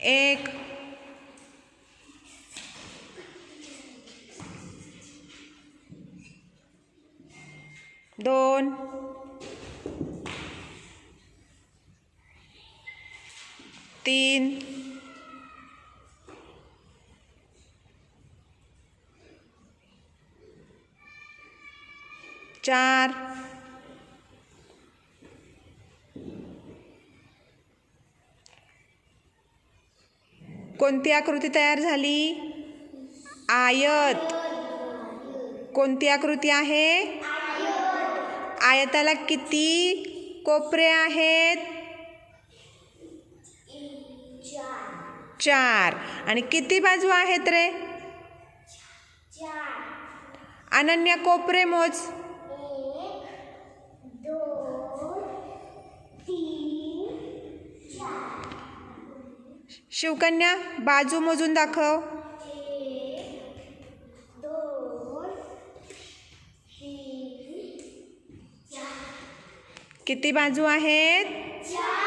1 2 3 4 कोणती आकृती तयार झाली? आयत. कोणती आकृती आहे? आयताला किती कोपरे आहेत? 4. आणि किती बाजू आहेत रे? 4. अनन्या कोपरे मोज. 1 2 3 4. शिवकन्या बाजू मोजून दाखव. 1 2 3 4. किती बाजू आहेत? 4.